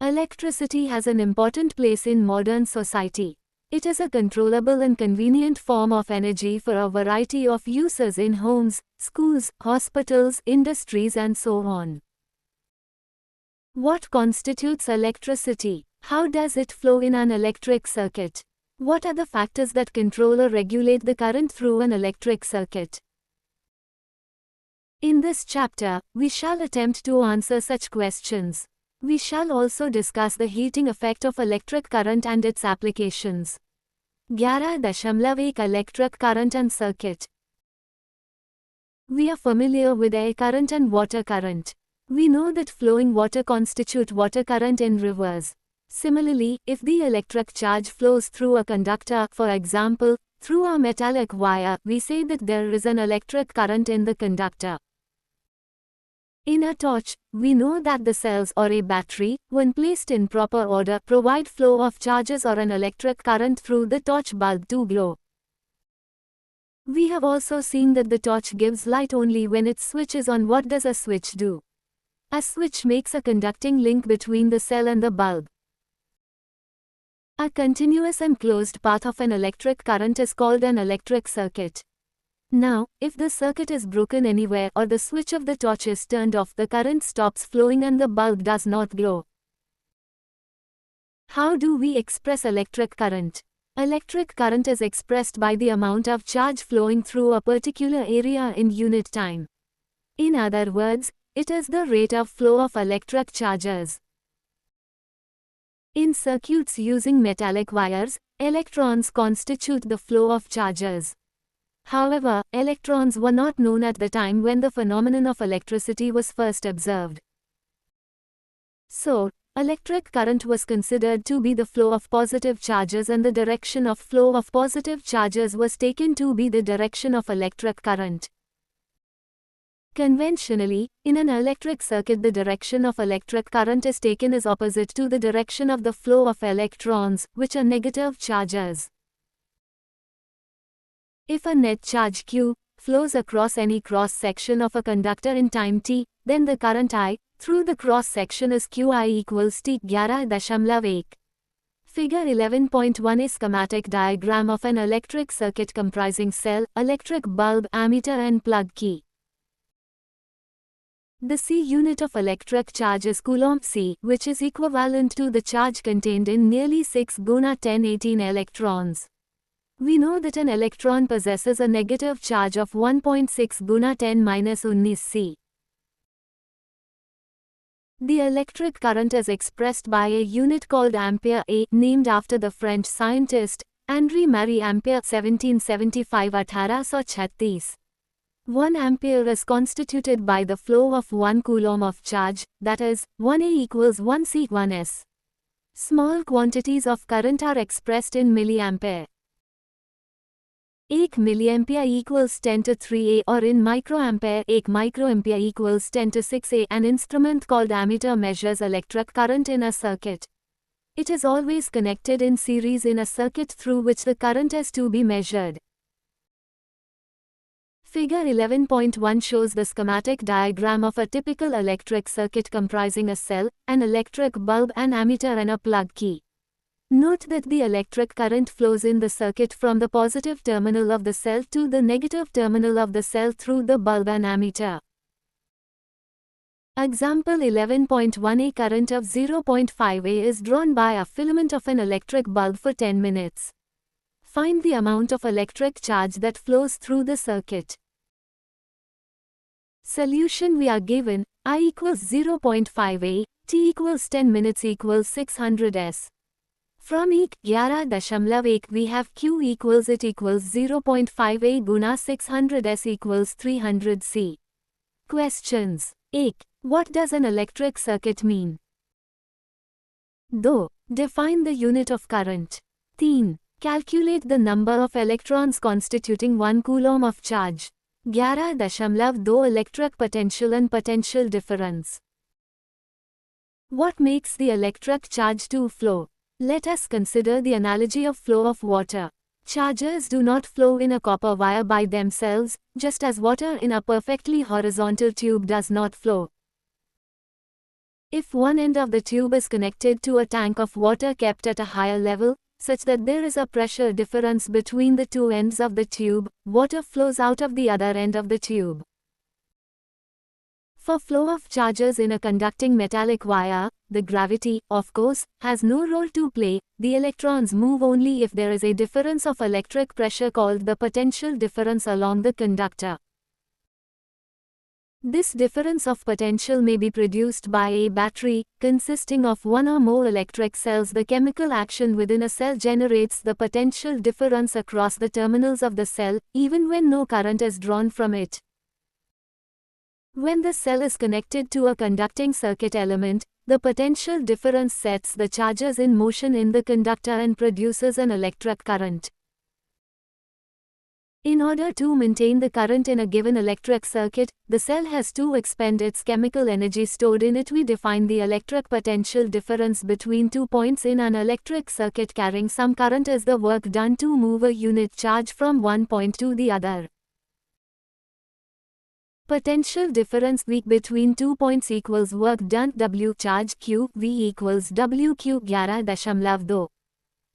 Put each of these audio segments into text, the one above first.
Electricity has an important place in modern society. It is a controllable and convenient form of energy for a variety of uses in homes, schools, hospitals, industries, and so on. What constitutes electricity? How does it flow in an electric circuit? What are the factors that control or regulate the current through an electric circuit? In this chapter, we shall attempt to answer such questions. We shall also discuss the heating effect of electric current and its applications. 11.1 Electric current and circuit. We are familiar with air current and water current. We know that flowing water constitutes water current in rivers. Similarly, if the electric charge flows through a conductor, for example, through a metallic wire, we say that there is an electric current in the conductor. In a torch, we know that the cells or a battery, when placed in proper order, provide flow of charges or an electric current through the torch bulb to glow. We have also seen that the torch gives light only when its switch is on. What does a switch do? A switch makes a conducting link between the cell and the bulb. A continuous and closed path of an electric current is called an electric circuit. Now, if the circuit is broken anywhere or the switch of the torch is turned off, the current stops flowing and the bulb does not glow. How do we express electric current? Electric current is expressed by the amount of charge flowing through a particular area in unit time. In other words, it is the rate of flow of electric charges. In circuits using metallic wires, electrons constitute the flow of charges. However, electrons were not known at the time when the phenomenon of electricity was first observed. So, electric current was considered to be the flow of positive charges, and the direction of flow of positive charges was taken to be the direction of electric current. Conventionally, in an electric circuit, the direction of electric current is taken as opposite to the direction of the flow of electrons, which are negative charges. If a net charge Q flows across any cross-section of a conductor in time t, then the current I through the cross-section is Qi equals T 11.1. Figure 11.1 is schematic diagram of an electric circuit comprising cell, electric bulb, ammeter and plug key. The C unit of electric charge is Coulomb C, which is equivalent to the charge contained in nearly 6 × 1018 electrons. We know that an electron possesses a negative charge of 1.6 × 10⁻⁹ C. The electric current is expressed by a unit called ampere A, named after the French scientist Henri-Marie Ampère 1775–1836. 1 ampere is constituted by the flow of 1 coulomb of charge, that is, 1 A equals 1 C 1 S. Small quantities of current are expressed in milliampere. 1 milliampere equals 10 to 3 A, or in microampere 1 microampere equals 10 to 6 A. An instrument called ammeter measures electric current in a circuit. It is always connected in series in a circuit through which the current is to be measured. Figure 11.1 shows the schematic diagram of a typical electric circuit comprising a cell, an electric bulb, an ammeter and a plug key. Note that the electric current flows in the circuit from the positive terminal of the cell to the negative terminal of the cell through the bulb and ammeter. Example 11.1 A current of 0.5 A is drawn by a filament of an electric bulb for 10 minutes. Find the amount of electric charge that flows through the circuit. Solution: we are given I equals 0.5 A, T equals 10 minutes equals 600 S. From 11.1 we have Q equals 0.5 A × 600 S equals 300 C. Questions. 1. What does an electric circuit mean? 2. Define the unit of current. 3. Calculate the number of electrons constituting 1 coulomb of charge. 11.2 Electric potential and potential difference. What makes the electric charge to flow? Let us consider the analogy of flow of water. Charges do not flow in a copper wire by themselves, just as water in a perfectly horizontal tube does not flow. If one end of the tube is connected to a tank of water kept at a higher level, such that there is a pressure difference between the two ends of the tube, water flows out of the other end of the tube. For flow of charges in a conducting metallic wire, the gravity, of course, has no role to play. The electrons move only if there is a difference of electric pressure called the potential difference along the conductor. This difference of potential may be produced by a battery, consisting of one or more electric cells. The chemical action within a cell generates the potential difference across the terminals of the cell, even when no current is drawn from it. When the cell is connected to a conducting circuit element, the potential difference sets the charges in motion in the conductor and produces an electric current. In order to maintain the current in a given electric circuit, the cell has to expend its chemical energy stored in it. We define the electric potential difference between 2 points in an electric circuit carrying some current as the work done to move a unit charge from one point to the other. Potential difference V between 2 points equals work done W charge Q V equals WQ 11.2.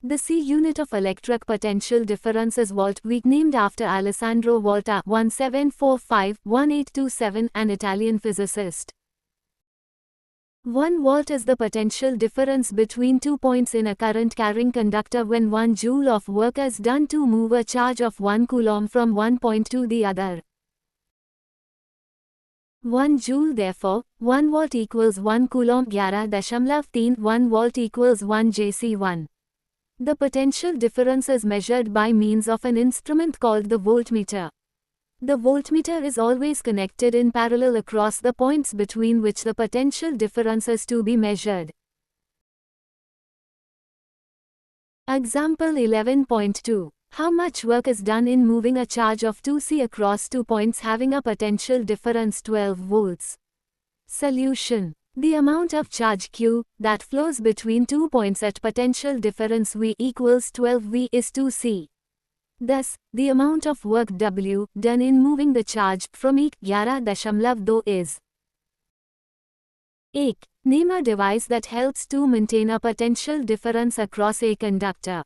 The C unit of electric potential difference is volt, week named after Alessandro Volta 1745-1827, an Italian physicist. 1 volt is the potential difference between 2 points in a current-carrying conductor when 1 joule of work is done to move a charge of 1 coulomb from one point to the other. 1 joule therefore, 1 volt equals 1 coulomb 11.3, 1 volt equals 1 JC1. The potential difference is measured by means of an instrument called the voltmeter. The voltmeter is always connected in parallel across the points between which the potential difference is to be measured. Example 11.2. How much work is done in moving a charge of 2C across 2 points having a potential difference 12 volts? Solution. The amount of charge Q that flows between 2 points at potential difference V equals 12V is 2C. Thus, the amount of work W done in moving the charge from 11.2 is 1. Name a device that helps to maintain a potential difference across a conductor.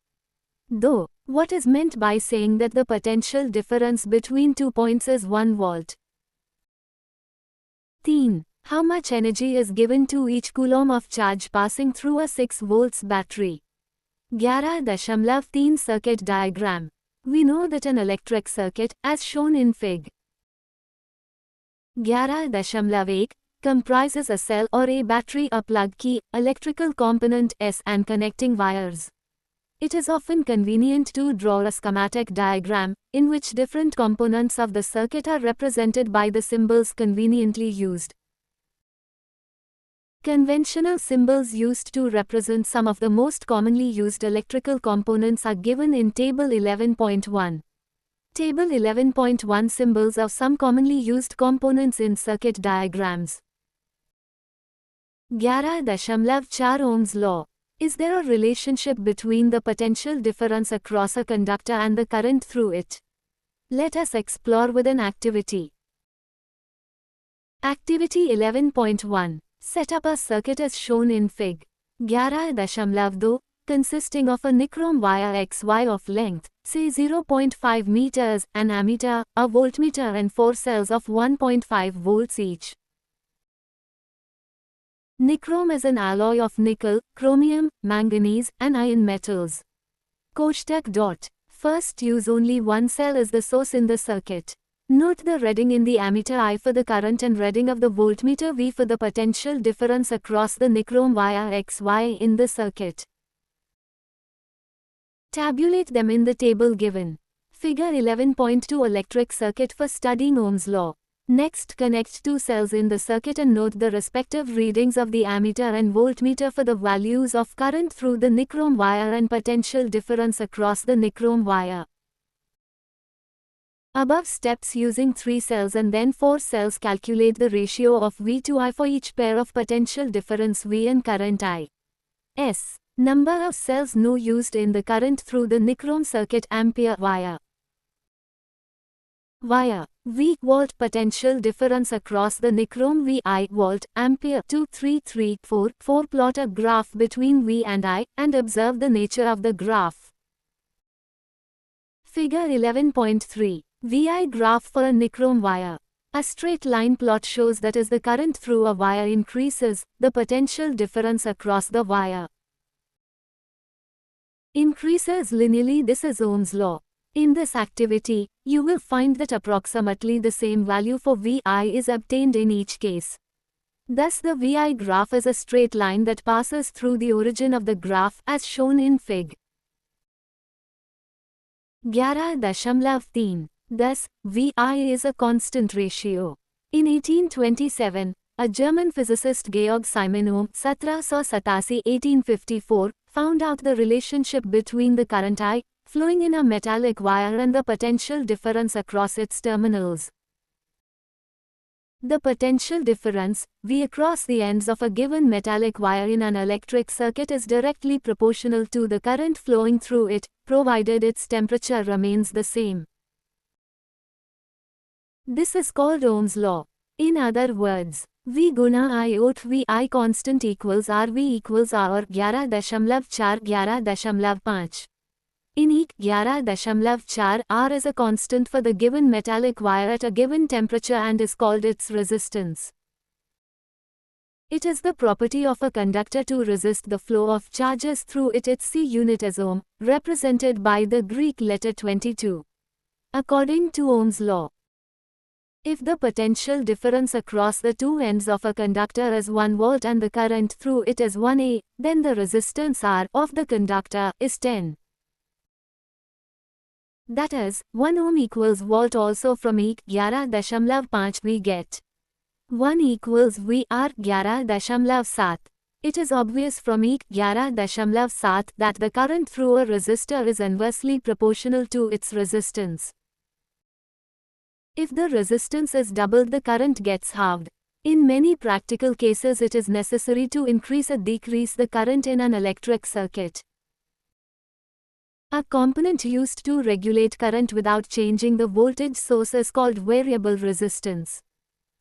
Though, what is meant by saying that the potential difference between 2 points is 1 volt? 3. How much energy is given to each coulomb of charge passing through a 6 volts battery? 11.3 circuit diagram. We know that an electric circuit, as shown in Fig. 11.1, comprises a cell or a battery, a plug key, electrical component S, and connecting wires. It is often convenient to draw a schematic diagram, in which different components of the circuit are represented by the symbols conveniently used. Conventional symbols used to represent some of the most commonly used electrical components are given in Table 11.1. Table 11.1 symbols of some commonly used components in circuit diagrams. 11.4 Ohm's law. Is there a relationship between the potential difference across a conductor and the current through it? Let us explore with an activity. Activity 11.1. Set up a circuit as shown in Fig. 11.2, consisting of a nichrome wire XY of length, say 0.5 meters, an ammeter, a voltmeter and 4 cells of 1.5 volts each. Nichrome is an alloy of nickel, chromium, manganese, and iron metals. Koshtak. First, use only one cell as the source in the circuit. Note the reading in the ammeter I for the current and reading of the voltmeter V for the potential difference across the nichrome wire XY in the circuit. Tabulate them in the table given. Figure 11.2 electric circuit for studying Ohm's law. Next, connect 2 cells in the circuit and note the respective readings of the ammeter and voltmeter for the values of current through the nichrome wire and potential difference across the nichrome wire. Above steps using 3 cells and then 4 cells, calculate the ratio of V to I for each pair of potential difference V and current I. S. Number of cells no used in the current through the nichrome circuit ampere wire. Weak volt potential difference across the nichrome VI volt ampere 23344. Plot a graph between V and I and observe the nature of the graph. Figure 11.3. VI graph for a nichrome wire. A straight line plot shows that as the current through a wire increases, the potential difference across the wire increases linearly. This is Ohm's law. In this activity, you will find that approximately the same value for VI is obtained in each case. Thus the VI graph is a straight line that passes through the origin of the graph as shown in Fig. 11.3. Thus, VI is a constant ratio. In 1827, a German physicist Georg Simon Ohm 1787-1854 found out the relationship between the current I flowing in a metallic wire and the potential difference across its terminals. The potential difference, V across the ends of a given metallic wire in an electric circuit is directly proportional to the current flowing through it, provided its temperature remains the same. This is called Ohm's law. In other words, V Guna I oat VI constant equals R. V equals R और 11.4 In EQ 11.4 R is a constant for the given metallic wire at a given temperature and is called its resistance. It is the property of a conductor to resist the flow of charges through it. Its C unit is ohm, represented by the Greek letter 22. According to Ohm's law, if the potential difference across the two ends of a conductor is 1 volt and the current through it is 1 A, then the resistance R of the conductor is 10. That is, 1 ohm equals volt. Also from EQ 11.5 we get 1 equals VR 11.7. It is obvious from EQ 11.7 that the current through a resistor is inversely proportional to its resistance. If the resistance is doubled, the current gets halved. In many practical cases it is necessary to increase or decrease the current in an electric circuit. A component used to regulate current without changing the voltage source is called variable resistance.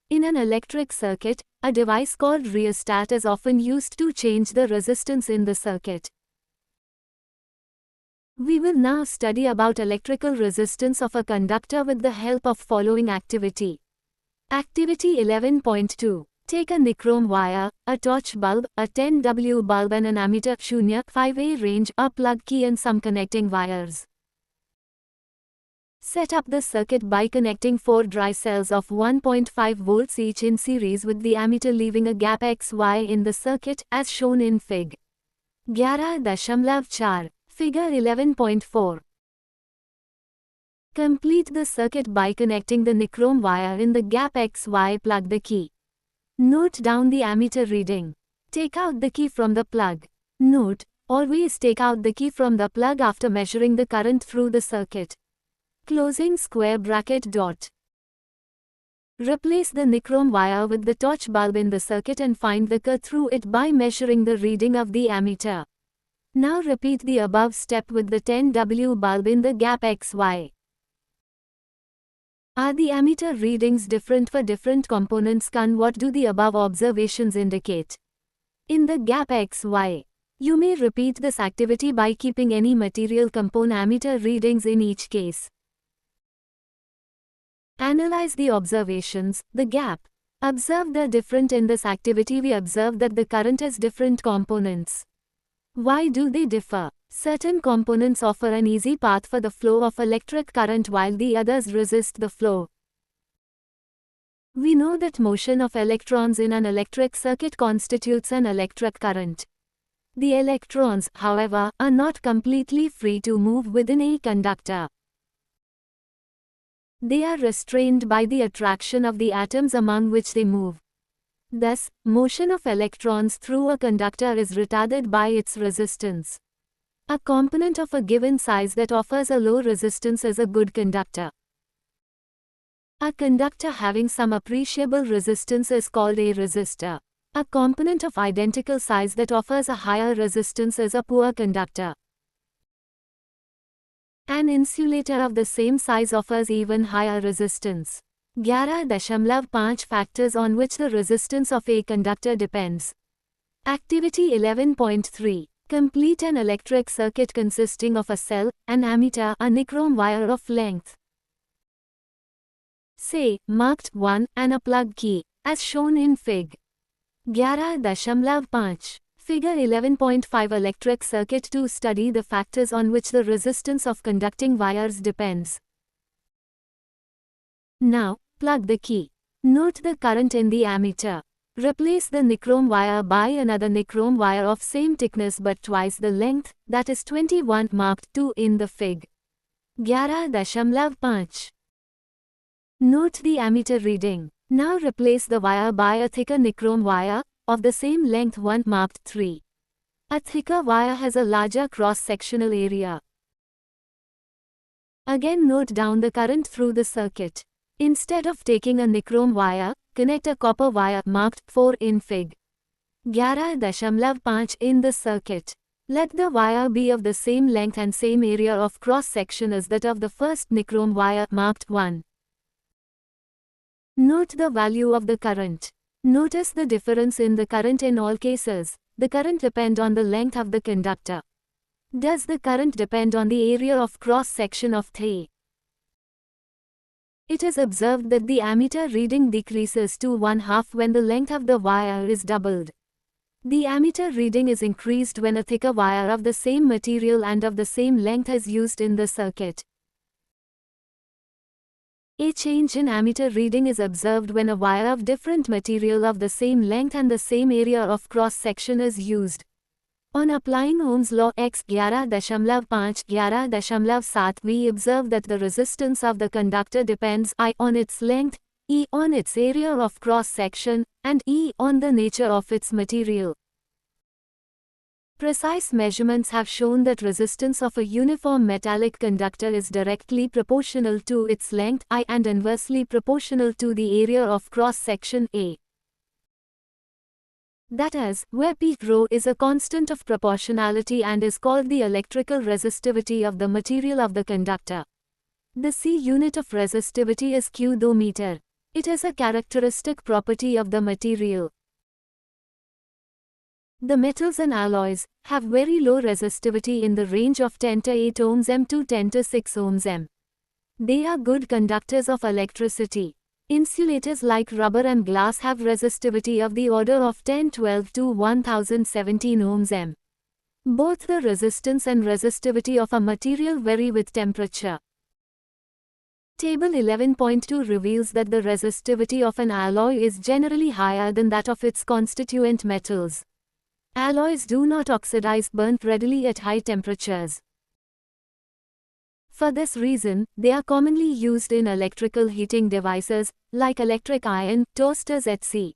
In an electric circuit, a device called rheostat is often used to change the resistance in the circuit. We will now study about electrical resistance of a conductor with the help of following activity. Activity 11.2. Take a nichrome wire, a torch bulb, a 10W bulb and an ammeter 0.5A range, a plug key and some connecting wires. Set up the circuit by connecting 4 dry cells of 1.5 volts each in series with the ammeter leaving a gap XY in the circuit as shown in Fig. 11.4. Figure 11.4. Complete the circuit by connecting the nichrome wire in the gap XY. Plug the key. Note down the ammeter reading. Take out the key from the plug. Note, always take out the key from the plug after measuring the current through the circuit. Closing square bracket dot. Replace the nichrome wire with the torch bulb in the circuit and find the current through it by measuring the reading of the ammeter. Now repeat the above step with the 10W bulb in the gap XY. Are the ammeter readings different for different components? What do the above observations indicate? In the gap XY, you may repeat this activity by keeping any material component ammeter readings in each case. Analyze the observations. The gap. Observe the different. In this activity we observe that the current has different components. Why do they differ? Certain components offer an easy path for the flow of electric current while the others resist the flow. We know that motion of electrons in an electric circuit constitutes an electric current. The electrons, however, are not completely free to move within a conductor. They are restrained by the attraction of the atoms among which they move. Thus, motion of electrons through a conductor is retarded by its resistance. A component of a given size that offers a low resistance is a good conductor. A conductor having some appreciable resistance is called a resistor. A component of identical size that offers a higher resistance is a poor conductor. An insulator of the same size offers even higher resistance. 11.5 factors on which the resistance of a conductor depends. Activity 11.3. Complete an electric circuit consisting of a cell, an ammeter, a nichrome wire of length, say, marked 1, and a plug key, as shown in Fig. 11.5. Figure 11.5 electric circuit to study the factors on which the resistance of conducting wires depends. Now, plug the key. Note the current in the ammeter. Replace the nichrome wire by another nichrome wire of same thickness but twice the length, that is 21 marked 2 in the Fig. 11.5. Note the ammeter reading. Now replace the wire by a thicker nichrome wire, of the same length 1 marked 3. A thicker wire has a larger cross-sectional area. Again note down the current through the circuit. Instead of taking a nichrome wire, connect a copper wire marked 4 in Fig. 11.5 in the circuit. Let the wire be of the same length and same area of cross-section as that of the first nichrome wire marked 1. Note the value of the current. Notice the difference in the current in all cases. The current depends on the length of the conductor. Does the current depend on the area of cross-section of the? It is observed that the ammeter reading decreases to 1/2 when the length of the wire is doubled. The ammeter reading is increased when a thicker wire of the same material and of the same length is used in the circuit. A change in ammeter reading is observed when a wire of different material of the same length and the same area of cross-section is used. On applying Ohm's law X 11.5 11.7, we observe that the resistance of the conductor depends I on its length, E on its area of cross-section, and E on the nature of its material. Precise measurements have shown that resistance of a uniform metallic conductor is directly proportional to its length I and inversely proportional to the area of cross-section A. That is, where P rho is a constant of proportionality and is called the electrical resistivity of the material of the conductor. The C unit of resistivity is cubometer. It is a characteristic property of the material. The metals and alloys have very low resistivity in the range of 10 to 8 ohms m to 10 to 6 ohms m. They are good conductors of electricity. Insulators like rubber and glass have resistivity of the order of 1012 to 1017 ohms m. Both the resistance and resistivity of a material vary with temperature. Table 11.2 reveals that the resistivity of an alloy is generally higher than that of its constituent metals. Alloys do not oxidize burnt readily at high temperatures. For this reason, they are commonly used in electrical heating devices, like electric iron, toasters etc.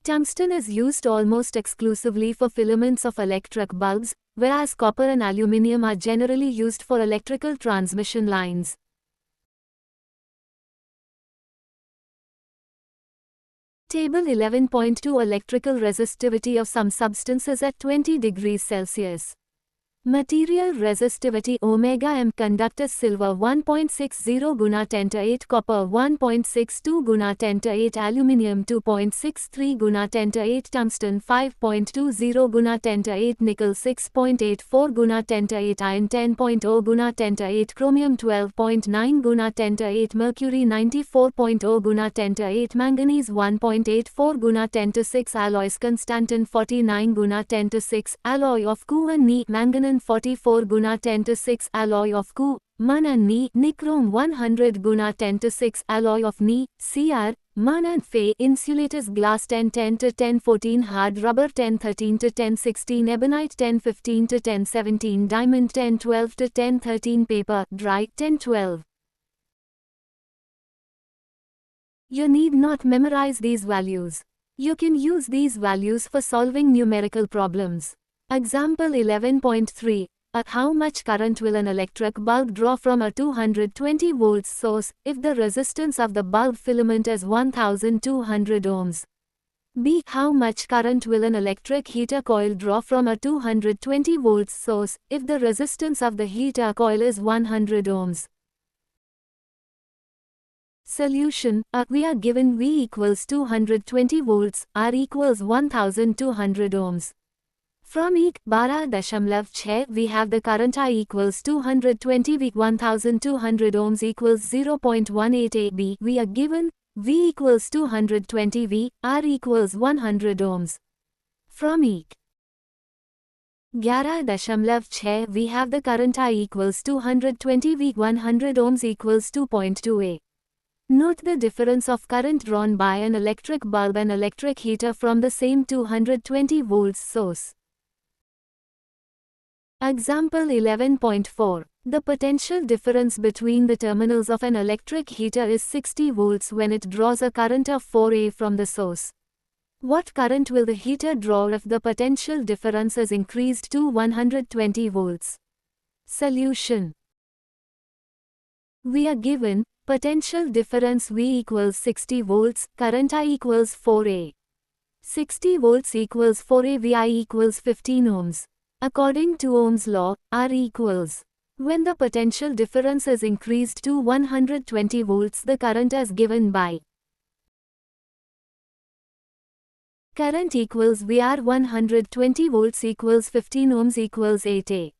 Tungsten is used almost exclusively for filaments of electric bulbs, whereas copper and aluminium are generally used for electrical transmission lines. Table 11.2 Electrical resistivity of some substances at 20 degrees Celsius. Material resistivity omega m conductor silver 1.60 guna 10 to 8 copper 1.62 guna 10 to 8 aluminium 2.63 guna 10 to 8 tungsten 5.20 guna 10 to 8 nickel 6.84 guna 10 to 8 iron 10.0 guna 10 to 8 chromium 12.9 guna 10 to 8 mercury 94.0 guna 10 to 8 manganese 1.84 guna 10 to 6 alloys constantan 49 guna 10 to 6 alloy of Cu and Ni manganese 44 guna 10 to 6 alloy of Cu, Man and Ni nichrome 100 guna 10 to 6 alloy of Ni, Cr, Man and Fe insulators glass 10 to 10 hard rubber 10 to 10 ebonite 10 to 10 diamond 10 to 10 paper dry 10 You need not memorize these values. You can use these values for solving numerical problems. Example 11.3. At how much current will an electric bulb draw from a 220 volts source if the resistance of the bulb filament is 1200 ohms? B. How much current will an electric heater coil draw from a 220 volts source if the resistance of the heater coil is 100 ohms? Solution. We are given V equals 220 volts, R equals 1200 ohms. From Eq. 12.6 we have the current I equals 220 V 1200 ohms equals 0.18 AB. We are given V equals 220 V, R equals 100 ohms. From Eq. 11.6 we have the current I equals 220 V 100 ohms equals 2.2 A. Note the difference of current drawn by an electric bulb and electric heater from the same 220 volts source. Example 11.4. The potential difference between the terminals of an electric heater is 60 volts when it draws a current of 4A from the source. What current will the heater draw if the potential difference is increased to 120 volts? Solution. We are given potential difference V equals 60 volts, current I equals 4A. 60 volts equals 4A, VI equals 15 ohms. According to Ohm's law, R equals. When the potential difference is increased to 120 volts, the current as given by current equals VR 120 volts equals 15 ohms equals 8A.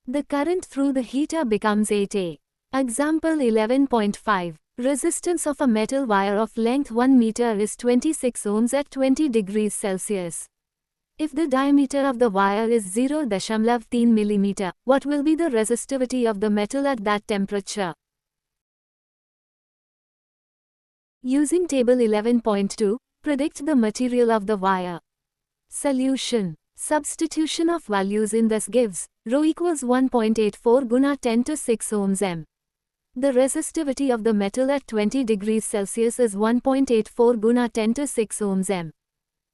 The current through the heater becomes 8A. Example 11.5. Resistance of a metal wire of length 1 meter is 26 ohms at 20 degrees Celsius. If the diameter of the wire is 0.3 mm, what will be the resistivity of the metal at that temperature? Using table 11.2, predict the material of the wire. Solution. Substitution of values in this gives ρ equals 1.84 guna 10 to 6 ohms m. The resistivity of the metal at 20 degrees Celsius is 1.84 guna 10 to 6 ohms m.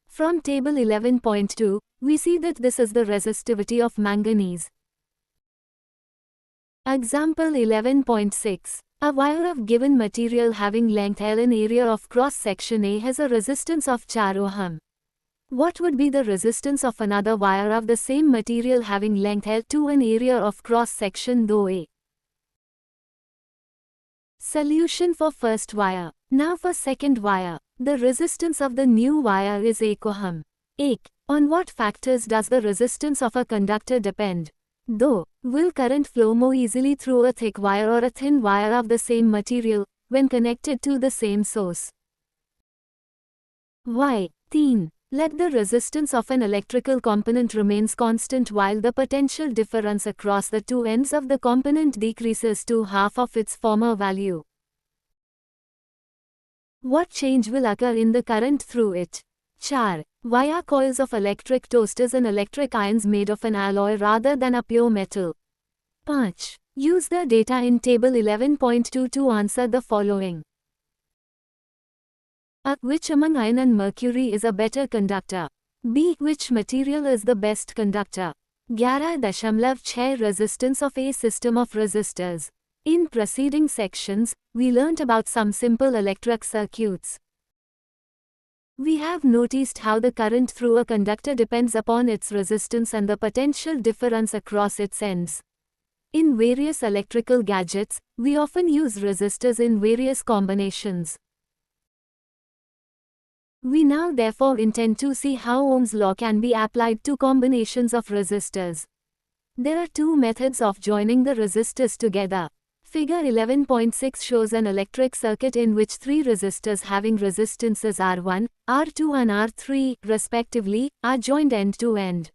From table 11.2, we see that this is the resistivity of manganese. Example 11.6. A wire of given material having length L and area of cross-section A has a resistance of 4 ohm. What would be the resistance of another wire of the same material having length L2 and area of cross-section though A? Solution for first wire. Now for second wire. The resistance of the new wire is 8 ohm. 8. On what factors does the resistance of a conductor depend? Though, will current flow more easily through a thick wire or a thin wire of the same material, when connected to the same source? Why? 3. Let the resistance of an electrical component remains constant while the potential difference across the two ends of the component decreases to half of its former value. What change will occur in the current through it? 4. Why are coils of electric toasters and electric irons made of an alloy rather than a pure metal? 5. Use the data in table 11.2 to answer the following. A. Which among iron and mercury is a better conductor? B. Which material is the best conductor? 11.6 Resistance of a system of resistors. In preceding sections, we learnt about some simple electric circuits. We have noticed how the current through a conductor depends upon its resistance and the potential difference across its ends. In various electrical gadgets, we often use resistors in various combinations. We now therefore intend to see how Ohm's law can be applied to combinations of resistors. There are two methods of joining the resistors together. Figure 11.6 shows an electric circuit in which three resistors having resistances R1, R2 and R3, respectively, are joined end to end.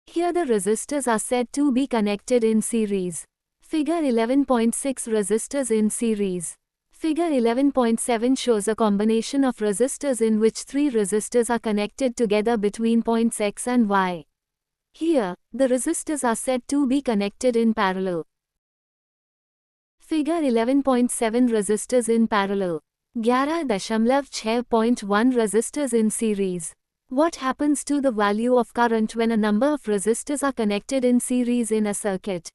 Here the resistors are said to be connected in series. Figure 11.6 Resistors in series. Figure 11.7 shows a combination of resistors in which three resistors are connected together between points X and Y. Here, the resistors are said to be connected in parallel. Figure 11.7 Resistors in parallel. 11.6.1 Resistors in series. What happens to the value of current when a number of resistors are connected in series in a circuit?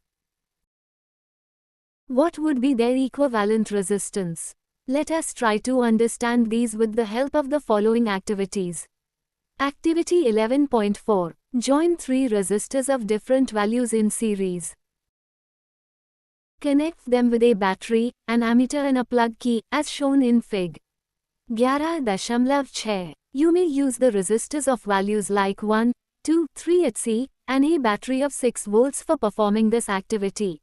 What would be their equivalent resistance? Let us try to understand these with the help of the following activities. Activity 11.4. Join three resistors of different values in series. Connect them with a battery, an ammeter and a plug key, as shown in Fig. 11.6. You may use the resistors of values like 1, 2, 3 etc. and a battery of 6 volts for performing this activity.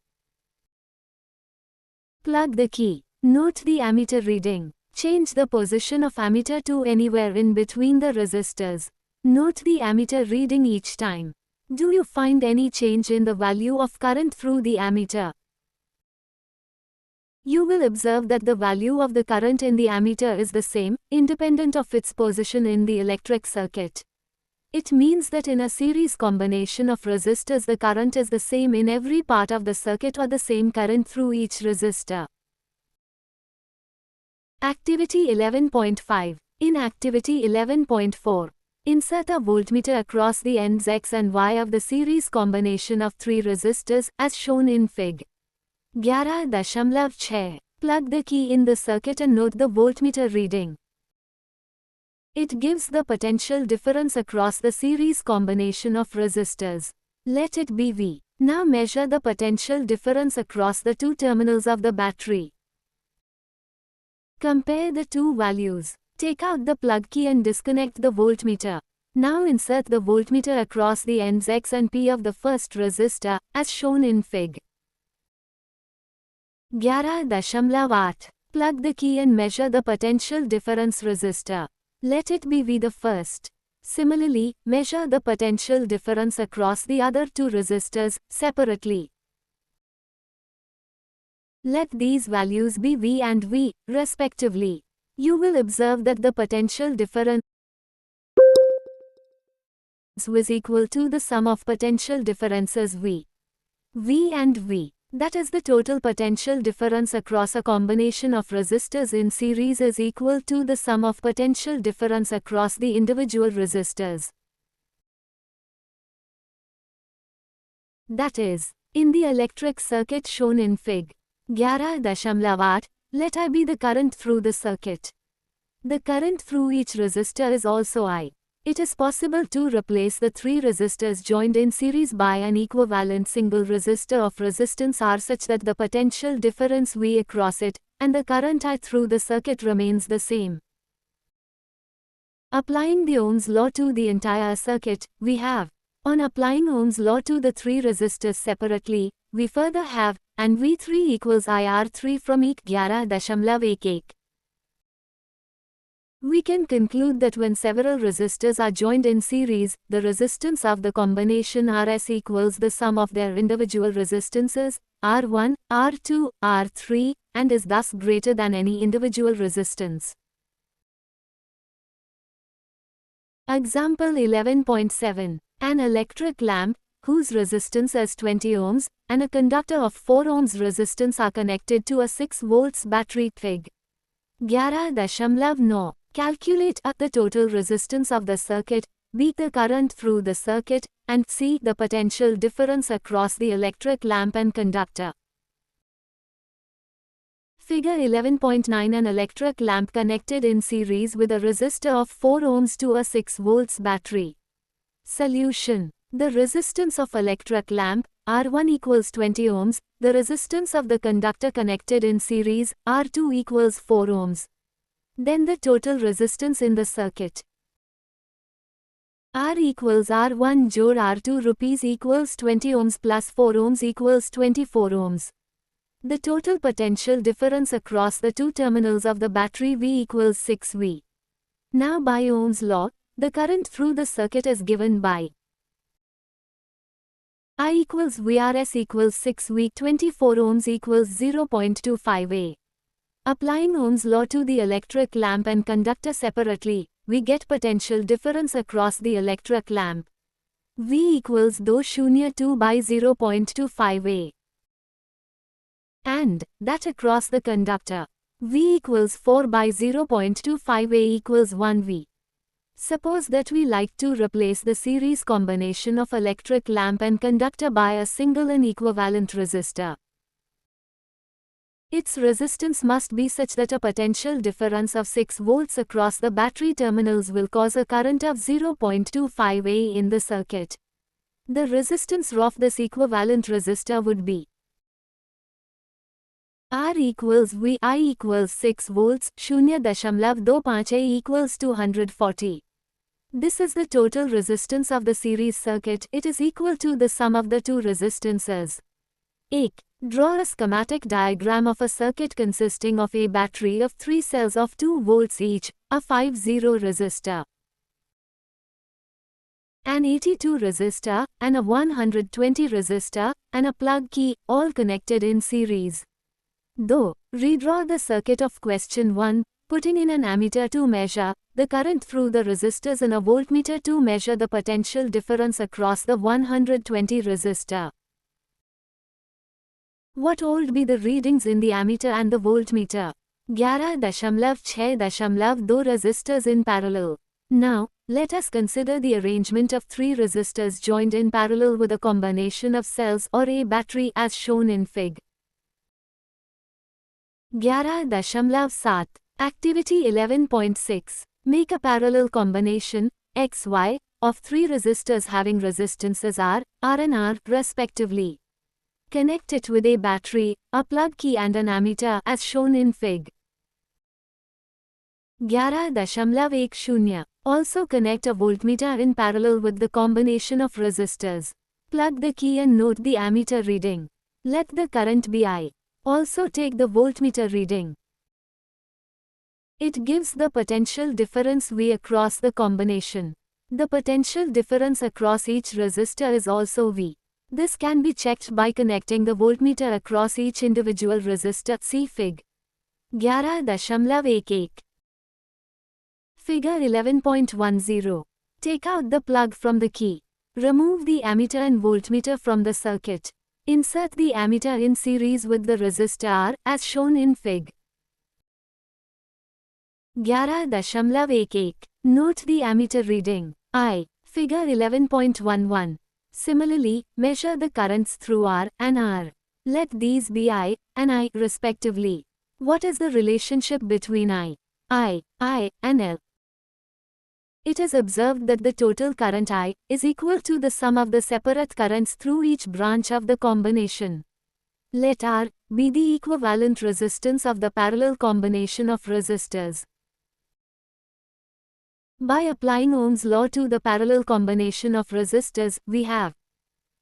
Plug the key. Note the ammeter reading. Change the position of ammeter to anywhere in between the resistors. Note the ammeter reading each time. Do you find any change in the value of current through the ammeter? You will observe that the value of the current in the ammeter is the same, independent of its position in the electric circuit. It means that in a series combination of resistors the current is the same in every part of the circuit or the same current through each resistor. Activity 11.5. In Activity 11.4, insert a voltmeter across the ends X and Y of the series combination of 3 resistors, as shown in Fig. 11.6. Plug the key in the circuit and note the voltmeter reading. It gives the potential difference across the series combination of resistors. Let it be V. Now measure the potential difference across the two terminals of the battery. Compare the two values. Take out the plug key and disconnect the voltmeter. Now insert the voltmeter across the ends X and P of the first resistor, as shown in Fig. 11.8. Plug the key and measure the potential difference resistor. Let it be V the first. Similarly, measure the potential difference across the other two resistors, separately. Let these values be V and V, respectively. You will observe that the potential difference was equal to the sum of potential differences V. V and V. That is, the total potential difference across a combination of resistors in series is equal to the sum of potential difference across the individual resistors. That is, in the electric circuit shown in Fig. 11.8, let I be the current through the circuit. The current through each resistor is also I. It is possible to replace the 3 resistors joined in series by an equivalent single resistor of resistance R such that the potential difference V across it, and the current I through the circuit remains the same. Applying the Ohm's law to the entire circuit, we have, on applying Ohm's law to the 3 resistors separately, we further have, and V3 equals IR3 from eq 11.1. We can conclude that when several resistors are joined in series, the resistance of the combination Rs equals the sum of their individual resistances, R1, R2, R3, and is thus greater than any individual resistance. Example 11.7. An electric lamp, whose resistance is 20 ohms, and a conductor of 4 ohms resistance are connected to a 6 volts battery. Fig. 11.9. Calculate A, the total resistance of the circuit, B, the current through the circuit, and C, the potential difference across the electric lamp and conductor. Figure 11.9. An electric lamp connected in series with a resistor of 4 ohms to a 6 volts battery. Solution. The resistance of electric lamp, R1 equals 20 ohms, the resistance of the conductor connected in series, R2 equals 4 ohms. Then the total resistance in the circuit. R equals R1 jod R2 rupees equals 20 ohms plus 4 ohms equals 24 ohms. The total potential difference across the two terminals of the battery V equals 6V. Now by Ohm's law, the current through the circuit is given by I equals VRS equals 6V 24 ohms equals 0.25A. Applying Ohm's law to the electric lamp and conductor separately, we get potential difference across the electric lamp. V equals 2 by 0.25A. And that across the conductor. V equals 4 by 0.25A equals 1V. Suppose that we like to replace the series combination of electric lamp and conductor by a single and equivalent resistor. Its resistance must be such that a potential difference of 6 volts across the battery terminals will cause a current of 0.25A in the circuit. The resistance of this equivalent resistor would be R equals V, I equals 6 volts, 0.25 A equals 240. This is the total resistance of the series circuit. It is equal to the sum of the two resistances. 8. Draw a schematic diagram of a circuit consisting of a battery of 3 cells of 2 volts each, a 50 resistor, an 82 resistor, and a 120 resistor, and a plug key, all connected in series. Though, redraw the circuit of question 1, putting in an ammeter to measure the current through the resistors and a voltmeter to measure the potential difference across the 120 resistor. What would be the readings in the ammeter and the voltmeter? 11.6.2 resistors in parallel. Now, let us consider the arrangement of 3 resistors joined in parallel with a combination of cells or a battery as shown in Fig. 11.7. Activity 11.6. Make a parallel combination, XY, of 3 resistors having resistances R, R and R, respectively. Connect it with a battery, a plug key and an ammeter as shown in Fig. 11.10. Also connect a voltmeter in parallel with the combination of resistors. Plug the key and note the ammeter reading. Let the current be I. Also take the voltmeter reading. It gives the potential difference V across the combination. The potential difference across each resistor is also V. This can be checked by connecting the voltmeter across each individual resistor. See Fig. 11.18. Figure 11.10. Take out the plug from the key. Remove the ammeter and voltmeter from the circuit. Insert the ammeter in series with the resistor R as shown in Fig. 11.18. Note the ammeter reading, I. Figure 11.11. Similarly, measure the currents through R and R. Let these be I and I respectively. What is the relationship between I, and L? It is observed that the total current I is equal to the sum of the separate currents through each branch of the combination. Let R be the equivalent resistance of the parallel combination of resistors. By applying Ohm's law to the parallel combination of resistors, we have.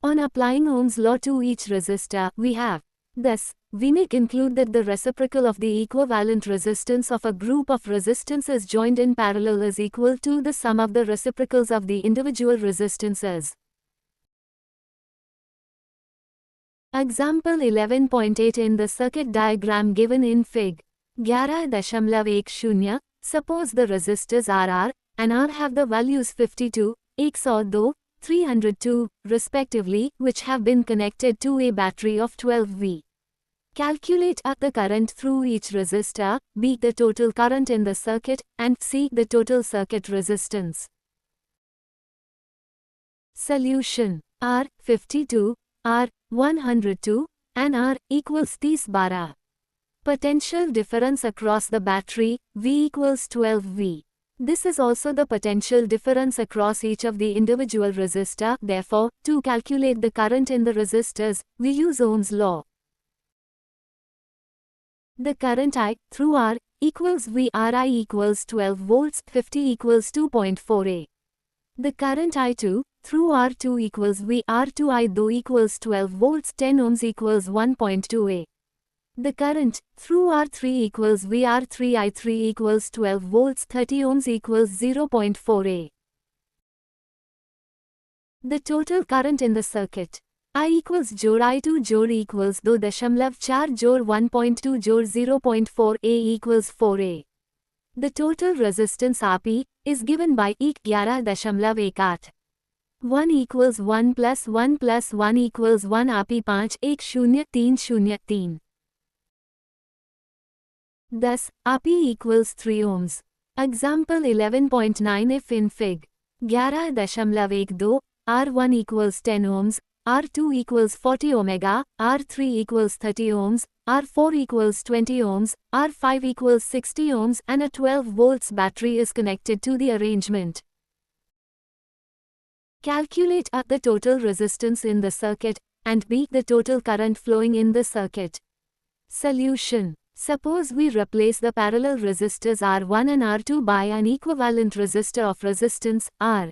On applying Ohm's law to each resistor, we have. Thus, we may conclude that the reciprocal of the equivalent resistance of a group of resistances joined in parallel is equal to the sum of the reciprocals of the individual resistances. Example 11.8 in the circuit diagram given in Fig. 11.10. Suppose the resistors R and R have the values 52, 102, 302, respectively, which have been connected to a battery of 12 V. Calculate A the current through each resistor, B the total current in the circuit, and C the total circuit resistance. Solution. R 52, R 102, and R equals 30. Potential difference across the battery, V equals 12 V. This is also the potential difference across each of the individual resistor. Therefore, to calculate the current in the resistors, we use Ohm's law. The current I through R equals V. Ri equals 12 volts, 50 equals 2.4 A. The current I2 through R2 equals V. R2 I2 equals 12 volts, 10 ohms equals 1.2 A. The current through R3 equals V. R3 I3 equals 12 volts, 30 ohms equals 0.4 A. The total current in the circuit. I equals जोड़ I2 जोड़ equals 2.4 जोड़ 1.2 जोड़ 0.4 A equals 4 A. The total resistance Rp is given by 11.18. 1 equals 1 plus 1 plus 1 equals 1 Rp 5.100303. Thus, Rp equals 3 ohms. Example 11.9 if in Fig. 11.12, R1 equals 10 ohms, R2 equals 40 omega, R3 equals 30 ohms, R4 equals 20 ohms, R5 equals 60 ohms and a 12 volts battery is connected to the arrangement. Calculate A the total resistance in the circuit, and B the total current flowing in the circuit. Solution. Suppose we replace the parallel resistors R1 and R2 by an equivalent resistor of resistance R.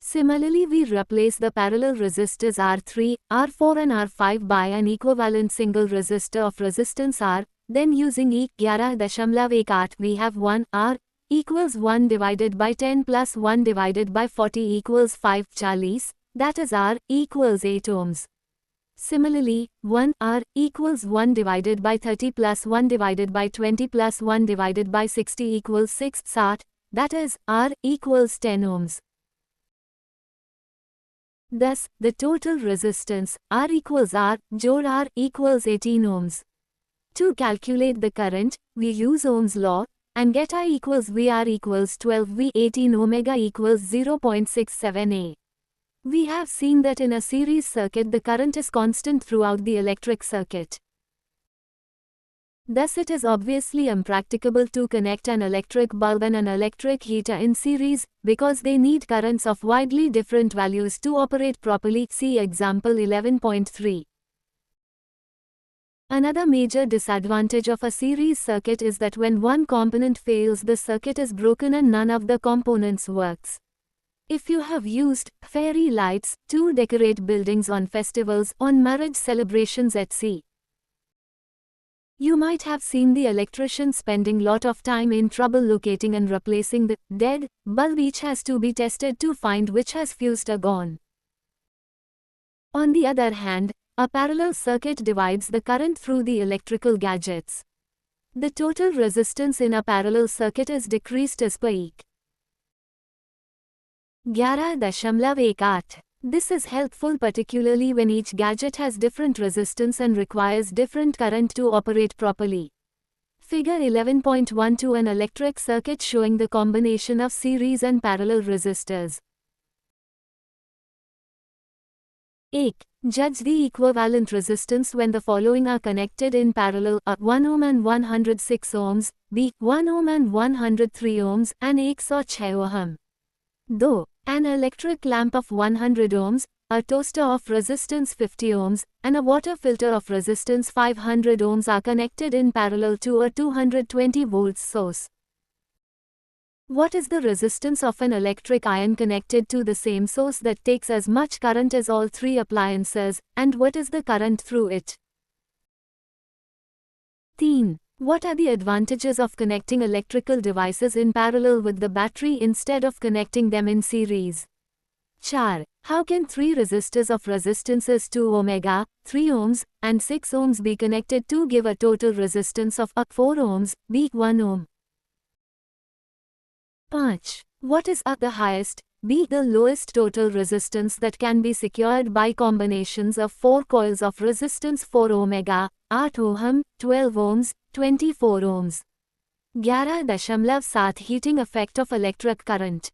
Similarly, we replace the parallel resistors R3, R4 and R5 by an equivalent single resistor of resistance R. Then using E 11.18 we have 1 R equals 1 divided by 10 plus 1 divided by 40 equals 540, that is R equals 8 ohms. Similarly, 1 R equals 1 divided by 30 plus 1 divided by 20 plus 1 divided by 60 equals 660, that is R equals 10 ohms. Thus, the total resistance R equals R, jod R equals 18 ohms. To calculate the current, we use Ohm's law and get I equals VR equals 12 V 18 omega equals 0.67 A. We have seen that in a series circuit the current is constant throughout the electric circuit. Thus it is obviously impracticable to connect an electric bulb and an electric heater in series, because they need currents of widely different values to operate properly. See example 11.3. Another major disadvantage of a series circuit is that when one component fails, the circuit is broken and none of the components works. If you have used fairy lights to decorate buildings on festivals, on marriage celebrations etc., you might have seen the electrician spending lot of time in trouble locating and replacing the dead bulb. Each has to be tested to find which has fused or gone. On the other hand, a parallel circuit divides the current through the electrical gadgets. The total resistance in a parallel circuit is decreased as per eq. 11.18. This is helpful particularly when each gadget has different resistance and requires different current to operate properly. Figure 11.12, an electric circuit showing the combination of series and parallel resistors. A. Judge the equivalent resistance when the following are connected in parallel: A. 1 ohm and 106 ohms, B. 1 ohm and 103 ohms, and 106 ohm. Though an electric lamp of 100 ohms, a toaster of resistance 50 ohms, and a water filter of resistance 500 ohms are connected in parallel to a 220 volts source. What is the resistance of an electric iron connected to the same source that takes as much current as all three appliances, and what is the current through it? 3. What are the advantages of connecting electrical devices in parallel with the battery instead of connecting them in series? 4. How can three resistors of resistances 2 ohms, 3 ohms, and 6 ohms be connected to give a total resistance of A. 4 ohms, B. 1 ohm? 5. What is A. the highest, B. the lowest total resistance that can be secured by combinations of 4 coils of resistance 4 ohms, 8 ohm, 12 ohms, 24 ohms. 11.7 Heating effect of electric current.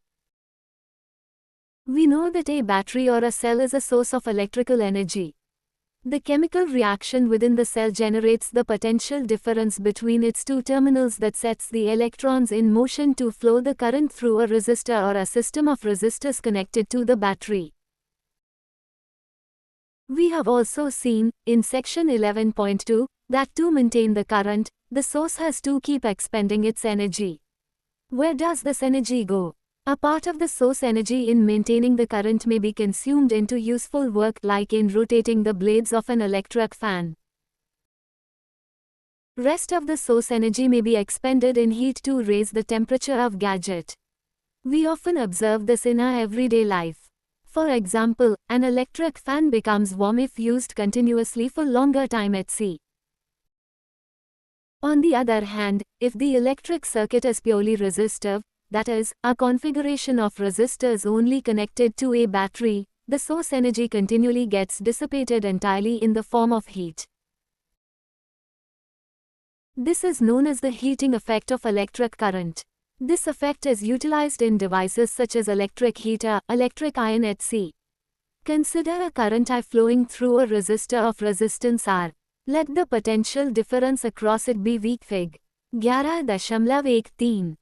We know that a battery or a cell is a source of electrical energy. The chemical reaction within the cell generates the potential difference between its two terminals that sets the electrons in motion to flow the current through a resistor or a system of resistors connected to the battery. We have also seen, in section 11.2, that to maintain the current, the source has to keep expending its energy. Where does this energy go? A part of the source energy in maintaining the current may be consumed into useful work, like in rotating the blades of an electric fan. Rest of the source energy may be expended in heat to raise the temperature of gadget. We often observe this in our everyday life. For example, an electric fan becomes warm if used continuously for longer time at sea. On the other hand, if the electric circuit is purely resistive, that is, a configuration of resistors only connected to a battery, the source energy continually gets dissipated entirely in the form of heat. This is known as the heating effect of electric current. This effect is utilized in devices such as electric heater, electric iron etc. Consider a current I flowing through a resistor of resistance R. Let the potential difference across it be weak Fig. 11.13.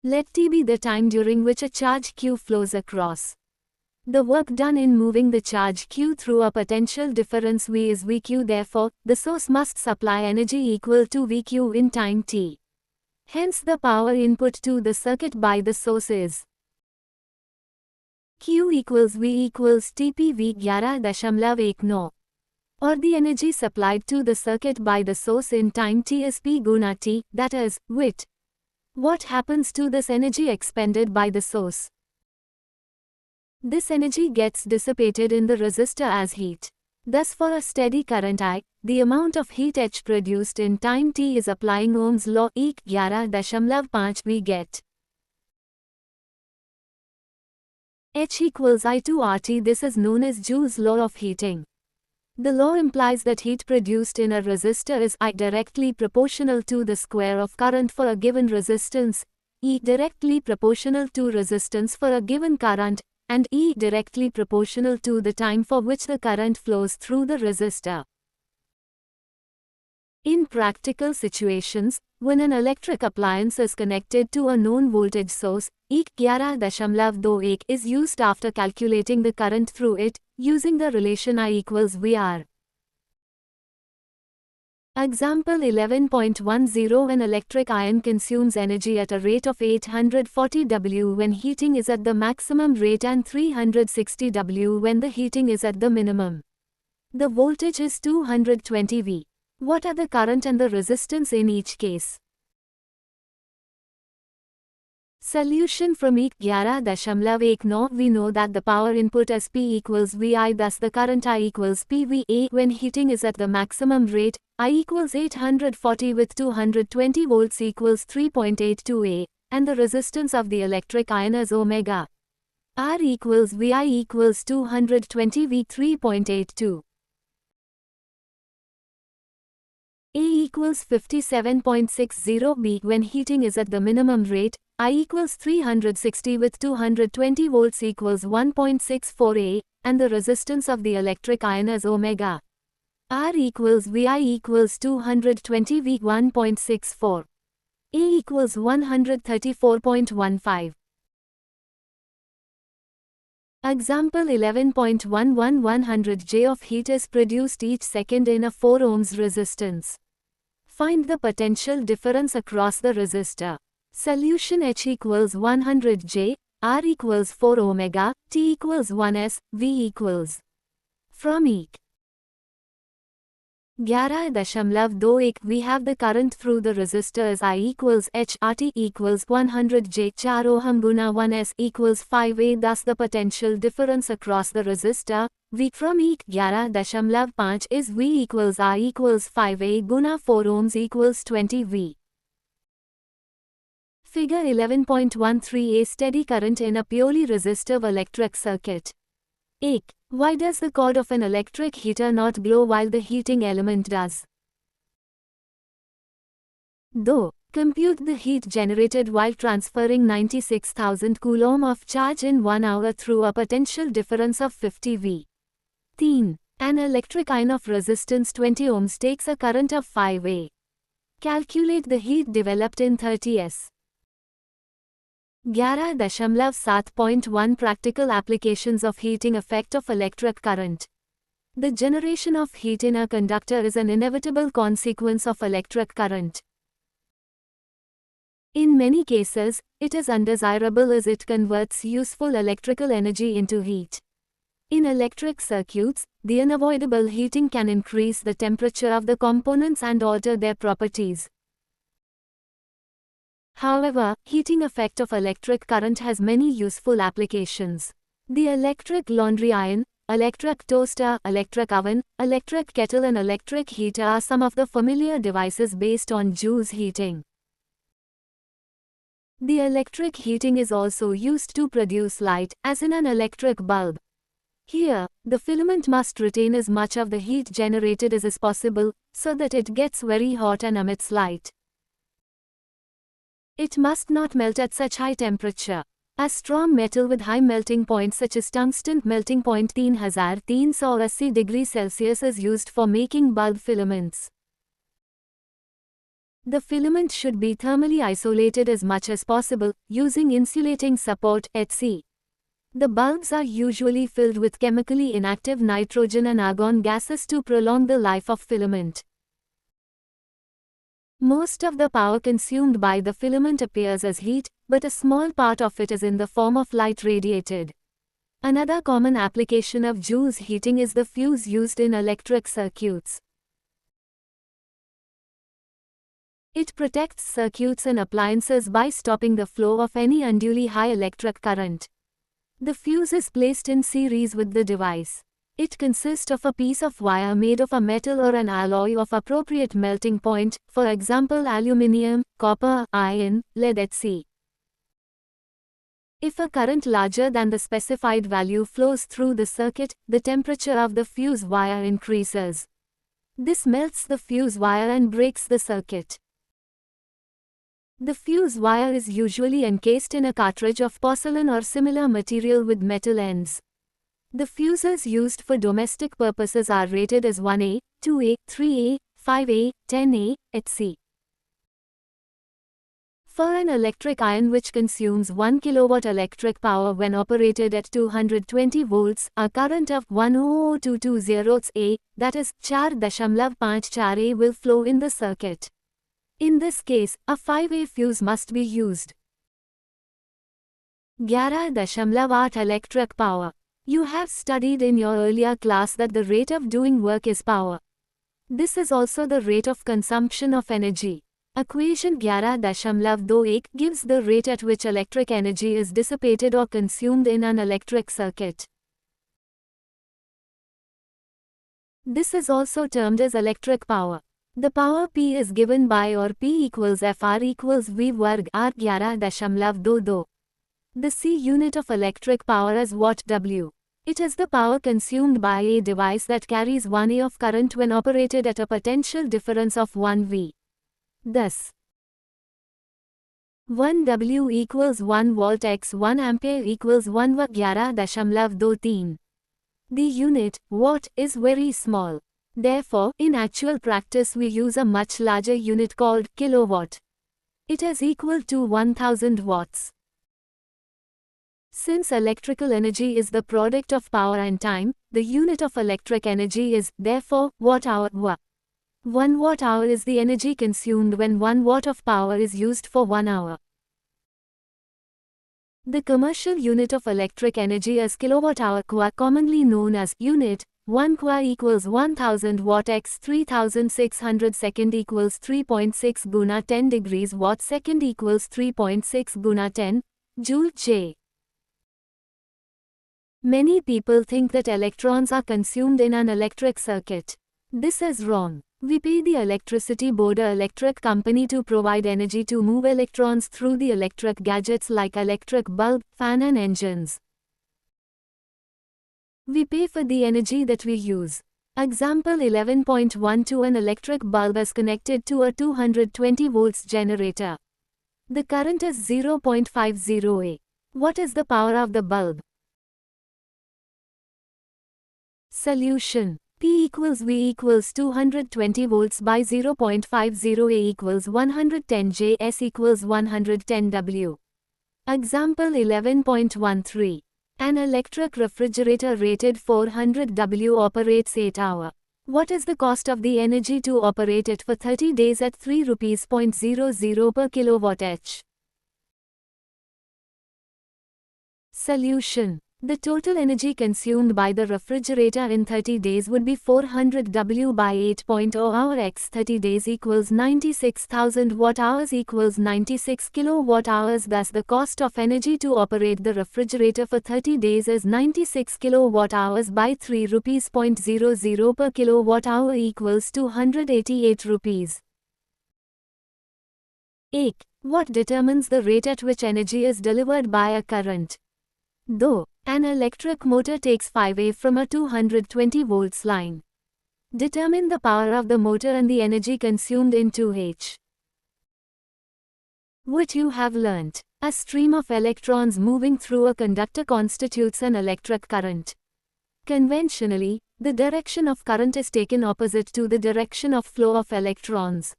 Let T be the time during which a charge Q flows across. The work done in moving the charge Q through a potential difference V is Vq. Therefore, the source must supply energy equal to Vq in time t. Hence the power input to the circuit by the source is Q equals V equals TPV 11.19, or the energy supplied to the circuit by the source in time t is P guna T, that is, Vt. What happens to this energy expended by the source? This energy gets dissipated in the resistor as heat. Thus for a steady current I, the amount of heat H produced in time t is applying Ohm's law 11.5 we get H equals I to RT. This is known as Joule's law of heating. The law implies that heat produced in a resistor is I directly proportional to the square of current for a given resistance, E directly proportional to resistance for a given current, and E directly proportional to the time for which the current flows through the resistor. In practical situations, when an electric appliance is connected to a known voltage source, E 11.21 is used after calculating the current through it, using the relation I equals VR. Example 11.10. An electric iron consumes energy at a rate of 840 W when heating is at the maximum rate and 360 W when the heating is at the minimum. The voltage is 220 V. What are the current and the resistance in each case? Solution. From E 11.19 we know that the power input is P equals VI, thus the current I equals PVA when heating is at the maximum rate, I equals 840 with 220 volts equals 3.82 A, and the resistance of the electric iron is omega. R equals VI equals 220 V 3.82. A equals 57.60 B when heating is at the minimum rate, I equals 360 with 220 volts equals 1.64 A, and the resistance of the electric iron is omega. R equals VI equals 220 V 1.64. A equals 134.15. Example 11.11. 100 J of heat is produced each second in a 4 ohms resistance. Find the potential difference across the resistor. Solution. H equals 100 J, R equals 4 omega, T equals 1 S, V equals. From E 11.21 we have the current through the resistor as I equals H, RT equals 100 J 4 ohm guna 1 S equals 5 A. Thus the potential difference across the resistor, V from E 11.5 is V equals I equals 5 A guna 4 ohms equals 20 V. Figure 11.13. A steady current in a purely resistive electric circuit. A. Why does the cord of an electric heater not glow while the heating element does? Though, compute the heat generated while transferring 96,000 coulomb of charge in 1 hour through a potential difference of 50 V. 3. An electric iron of resistance 20 ohms takes a current of 5 A. Calculate the heat developed in 30 S. 11.7.1 Practical applications of heating effect of electric current. The generation of heat in a conductor is an inevitable consequence of electric current. In many cases, it is undesirable as it converts useful electrical energy into heat. In electric circuits, the unavoidable heating can increase the temperature of the components and alter their properties. However, heating effect of electric current has many useful applications. The electric laundry iron, electric toaster, electric oven, electric kettle and electric heater are some of the familiar devices based on Joule's heating. The electric heating is also used to produce light, as in an electric bulb. Here, the filament must retain as much of the heat generated as is possible, so that it gets very hot and emits light. It must not melt at such high temperature. A strong metal with high melting point such as tungsten melting point 3380 degrees Celsius is used for making bulb filaments. The filament should be thermally isolated as much as possible, using insulating support, etc. The bulbs are usually filled with chemically inactive nitrogen and argon gases to prolong the life of filament. Most of the power consumed by the filament appears as heat, but a small part of it is in the form of light radiated. Another common application of Joule's heating is the fuse used in electric circuits. It protects circuits and appliances by stopping the flow of any unduly high electric current. The fuse is placed in series with the device. It consists of a piece of wire made of a metal or an alloy of appropriate melting point, for example aluminium, copper, iron, lead etc. If a current larger than the specified value flows through the circuit, the temperature of the fuse wire increases. This melts the fuse wire and breaks the circuit. The fuse wire is usually encased in a cartridge of porcelain or similar material with metal ends. The fuses used for domestic purposes are rated as 1A, 2A, 3A, 5A, 10A, etc. For an electric iron which consumes 1 kW electric power when operated at 220 volts, a current of 100,220 A, that is 4.54 A will flow in the circuit. In this case, a 5A fuse must be used. 11.8 electric power. You have studied in your earlier class that the rate of doing work is power. This is also the rate of consumption of energy. Equation 11.21 gives the rate at which electric energy is dissipated or consumed in an electric circuit. This is also termed as electric power. The power P is given by or P equals FR equals V वर्ग R 11.22. The C unit of electric power is watt W. It is the power consumed by a device that carries 1 A of current when operated at a potential difference of 1 V. Thus, 1 W equals 1 volt x 1 ampere equals 1 W 11.23. The unit, watt, is very small. Therefore, in actual practice we use a much larger unit called kilowatt. It is equal to 1000 watts. Since electrical energy is the product of power and time, the unit of electric energy is, therefore, watt-hour Wa. 1 watt-hour is the energy consumed when 1 watt of power is used for 1 hour. The commercial unit of electric energy is kilowatt-hour Kwa, commonly known as unit. 1 Kwa equals 1000 watt x 3600 second equals 3.6 guna 10 degrees watt second equals 3.6 guna 10 joule J. Many people think that electrons are consumed in an electric circuit. This is wrong. We pay the electricity board or electric company to provide energy to move electrons through the electric gadgets like electric bulb, fan and engines. We pay for the energy that we use. Example 11.12 An electric bulb is connected to a 220 volts generator. The current is 0.50 A. What is the power of the bulb? Solution. P equals V equals 220 volts by 0.50 A equals 110 J S equals 110 W. Example 11.13. An electric refrigerator rated 400 W operates 8 hours. What is the cost of the energy to operate it for 30 days at 3 rupees 0.00 per kilowatt h? Solution. The total energy consumed by the refrigerator in 30 days would be 400 W by 8.0 hour x 30 days equals 96,000 watt-hours equals 96 kilowatt-hours. Thus the cost of energy to operate the refrigerator for 30 days is 96 kilowatt-hours by 3 rupees 0.00 per kilowatt-hour equals 288 rupees. 8. What determines the rate at which energy is delivered by a current? Though an electric motor takes 5A from a 220 volts line. Determine the power of the motor and the energy consumed in 2H. What you have learnt. A stream of electrons moving through a conductor constitutes an electric current. Conventionally, the direction of current is taken opposite to the direction of flow of electrons.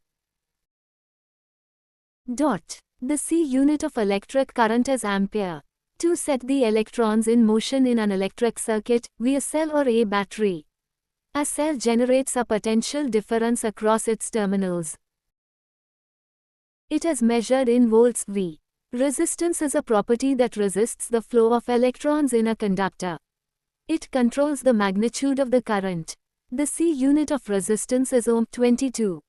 The C unit of electric current is ampere. To set the electrons in motion in an electric circuit, via cell or a battery. A cell generates a potential difference across its terminals. It is measured in volts V. Resistance is a property that resists the flow of electrons in a conductor. It controls the magnitude of the current. The C unit of resistance is Ohm. 22.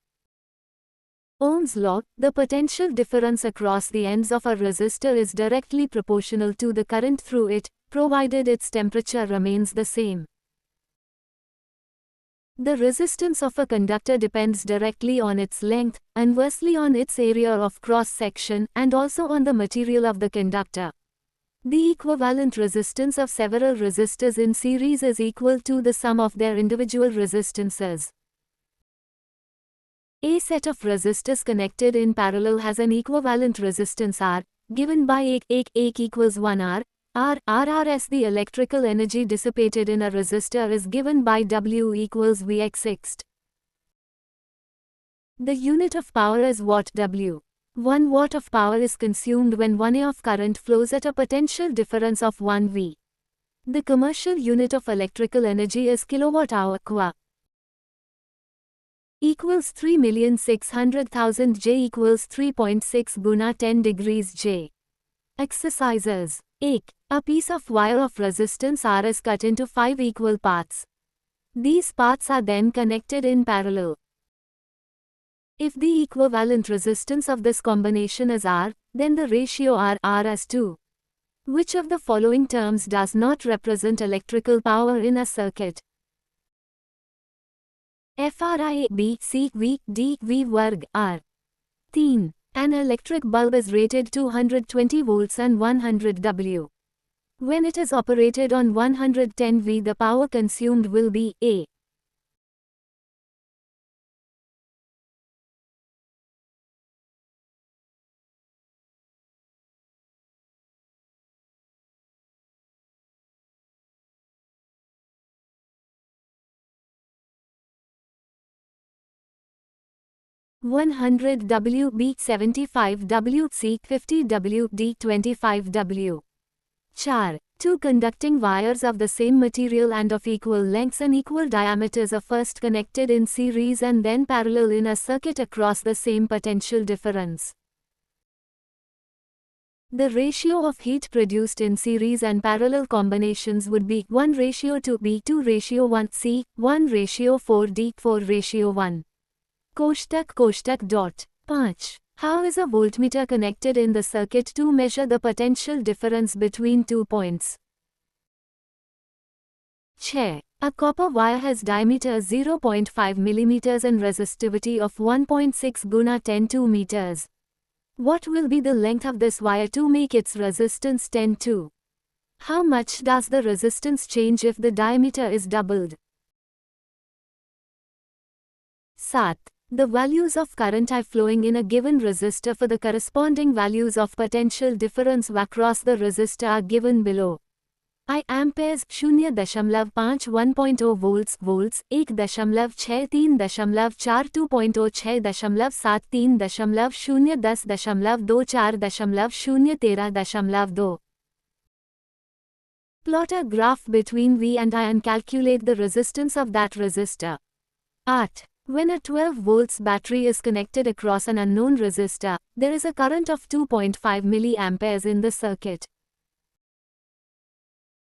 Ohm's law, the potential difference across the ends of a resistor is directly proportional to the current through it, provided its temperature remains the same. The resistance of a conductor depends directly on its length, inversely on its area of cross-section, and also on the material of the conductor. The equivalent resistance of several resistors in series is equal to the sum of their individual resistances. A set of resistors connected in parallel has an equivalent resistance R, given by A equals 1 R. R as the electrical energy dissipated in a resistor is given by W equals Vx. The unit of power is watt W. 1 watt of power is consumed when 1 A of current flows at a potential difference of 1 V. The commercial unit of electrical energy is kilowatt-hour qua. Equals 3,600,000 J equals 3.6 guna 10 degrees J. Exercises. 8. A piece of wire of resistance R is cut into 5 equal parts. These parts are then connected in parallel. If the equivalent resistance of this combination is R, then the ratio R is 2. Which of the following terms does not represent electrical power in a circuit? FRI B C V D V वर्ग R. 3. An electric bulb is rated 220 volts and 100 W. When it is operated on 110 V, the power consumed will be A. $100 B $75 C $50 D $25. 4. Two conducting wires of the same material and of equal lengths and equal diameters are first connected in series and then parallel in a circuit across the same potential difference. The ratio of heat produced in series and parallel combinations would be 1:2 B 2:1 C 1:4 D 4:1. कोष्टक dot. 5. How is a voltmeter connected in the circuit to measure the potential difference between 2 points? 6. A copper wire has diameter 0.5 mm and resistivity of 1.6 guna 10⁻²⁰ meters. What will be the length of this wire to make its resistance 10⁻²? How much does the resistance change if the diameter is doubled? 7. The values of current I flowing in a given resistor for the corresponding values of potential difference across the resistor are given below. I amperes 0.5 1.0 volts 1.63 2.0 6.7 3.0 10.2 13.2. Plot a graph between V and I and calculate the resistance of that resistor. 8. When a 12 volts battery is connected across an unknown resistor, there is a current of 2.5 milliamperes in the circuit.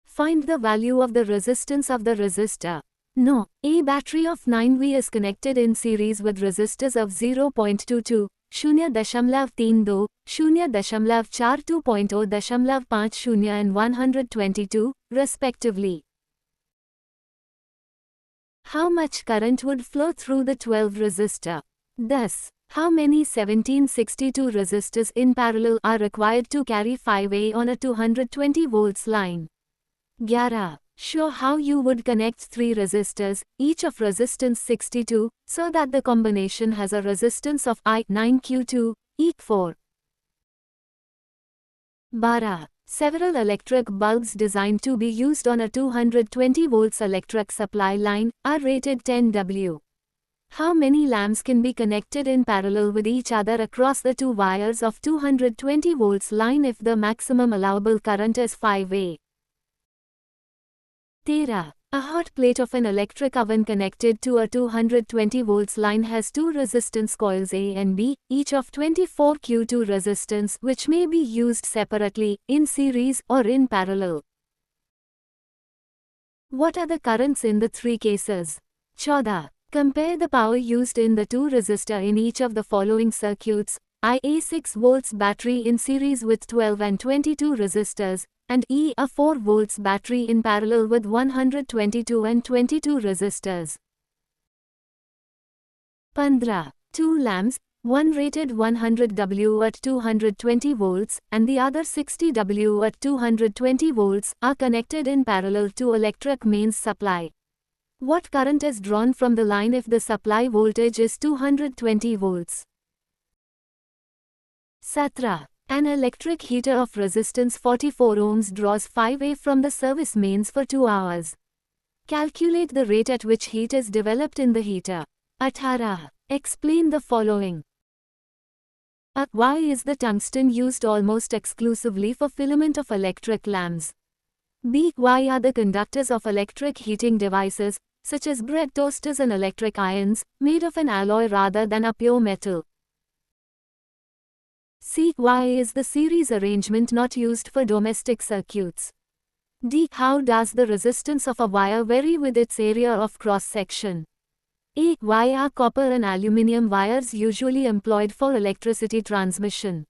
Find the value of the resistance of the resistor. No. A battery of 9V is connected in series with resistors of 0.22, 0.32, 0.42, 2.0.50 and 122, respectively. How much current would flow through the 12 resistor? Thus, how many 1762 resistors in parallel are required to carry 5A on a 220 volts line? 11. Show how you would connect 3 resistors, each of resistance 62, so that the combination has a resistance of I 9Q2, eq 4. 12. Several electric bulbs designed to be used on a 220 volts electric supply line are rated 10 W. How many lamps can be connected in parallel with each other across the two wires of 220 volts line if the maximum allowable current is 5A? 13. A hot plate of an electric oven connected to a 220 volts line has two resistance coils A and B, each of 24 Q2 resistance, which may be used separately, in series, or in parallel. What are the currents in the three cases? 14. Compare the power used in the two resistor in each of the following circuits: I a 6 volts battery in series with 12 and 22 resistors, and E a 4 volts battery in parallel with 122 and 22 resistors. 15. Two lamps, one rated 100 W at 220 volts and the other 60 W at 220 volts, are connected in parallel to electric mains supply. What current is drawn from the line if the supply voltage is 220 volts? 17. An electric heater of resistance 44 ohms draws 5A from the service mains for 2 hours. Calculate the rate at which heat is developed in the heater. 18. Explain the following. A. Why is the tungsten used almost exclusively for filament of electric lamps? B. Why are the conductors of electric heating devices, such as bread toasters and electric irons, made of an alloy rather than a pure metal? C. Why is the series arrangement not used for domestic circuits? D. How does the resistance of a wire vary with its area of cross-section? E. Why are copper and aluminium wires usually employed for electricity transmission?